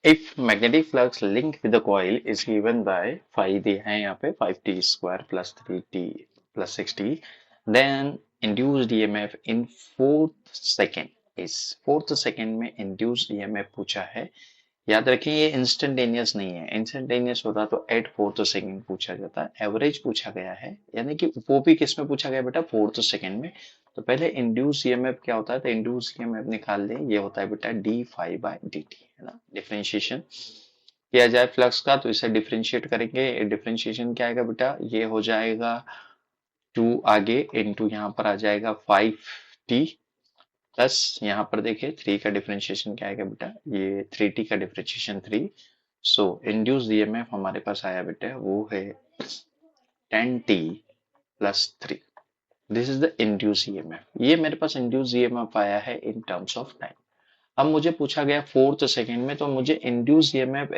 If magnetic flux link with the coil is given by 5 दिया है यहाँ पे 5t square plus 3t plus 6t, then induced EMF in fourth second is, fourth second में induced EMF पूछा है। याद रखें ये इंस्टेंटेनियस नहीं है, इंस्टेंटेनियस होता तो एट फोर्थ सेकंड पूछा जाता, एवरेज पूछा गया है, यानी कि वो भी किस में पूछा गया बेटा, फोर्थ सेकंड में। तो पहले इंड्यूस ईएमएफ क्या होता है, तो इंड्यूस ईएमएफ निकाल लें, ये होता है बेटा D five by D T, है ना। डिफरेंशिएशन किया जाए फ्लक्स का तो इसे डिफरेंशिएट करेंगे, डिफरेंशिएशन क्या आएगा बेटा, ये हो जाएगा 2 आगे इंटू यहाँ पर आ जाएगा 5t प्लस यहाँ पर देखिए 3 का डिफरेंशिएशन क्या आएगा बेटा, ये 3t का डिफरेंशिएशन 3। सो इंड्यूस ईएमएफ हमारे पास आया बेटा वो है 10t plus 3। This is the induce EMF, ये मेरे पास इंड्यूस ईएमएफ आया है इन टर्म्स ऑफ टाइम। अब मुझे पूछा गया फोर्थ सेकेंड में, तो मुझे induce EMF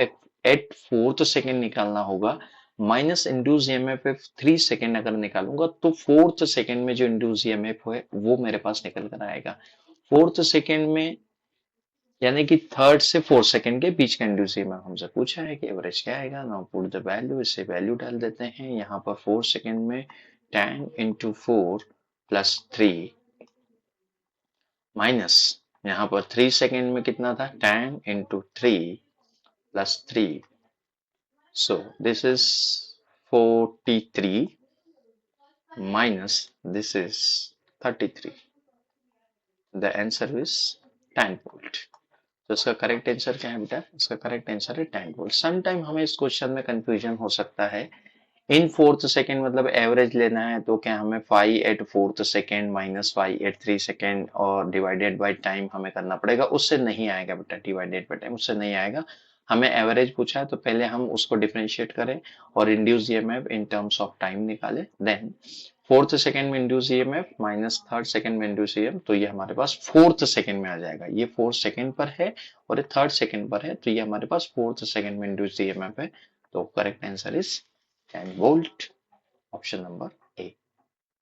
at fourth second निकालना होगा, माइनस इंड्यूस ईएमएफ 3 सेकेंड अगर निकालूंगा तो फोर्थ सेकेंड में जो इंड्यूस ईएमएफ है वो मेरे पास निकल कर आएगा। फोर्थ सेकेंड में यानी कि थर्ड से फोर्थ सेकंड के बीच का इंड्यूसिव में हमसे पूछा है कि एवरेज क्या आएगा। नाउ पुट द वैल्यू, इससे वैल्यू डाल देते हैं यहाँ पर फोर्थ सेकंड में 10 इंटू 4 प्लस 3 माइनस यहाँ पर 3 सेकंड में कितना था 10 into 3 plus 3। So this is 43 minus this is 33। The answer is 10 volt. तो इसका करेक्ट आंसर क्या है बेटा, इसका करेक्ट आंसर है 10 वोल्ट। सम टाइम हमें इस क्वेश्चन में कंफ्यूजन हो सकता है, इन फोर्थ सेकेंड मतलब एवरेज लेना है तो क्या हमें 5 at fourth second minus 5 at 3 second और डिवाइडेड बाय टाइम हमें करना पड़ेगा, उससे नहीं आएगा बेटा, डिवाइडेड बाय टाइम उससे नहीं आएगा। हमें एवरेज पूछा है तो पहले हम उसको डिफरेंशिएट करें और induce EMF in terms of time निकाले, देन फोर्थ सेकेंड में induce EMF minus third second में इंड्यूस ईएमएफ, तो ये हमारे पास फोर्थ सेकेंड में आ जाएगा। ये फोर्थ सेकेंड पर है और ये थर्ड सेकेंड पर है, तो ये हमारे पास फोर्थ सेकेंड में इंड्यूस ईएमएफ है। तो correct answer is 10 volt, option number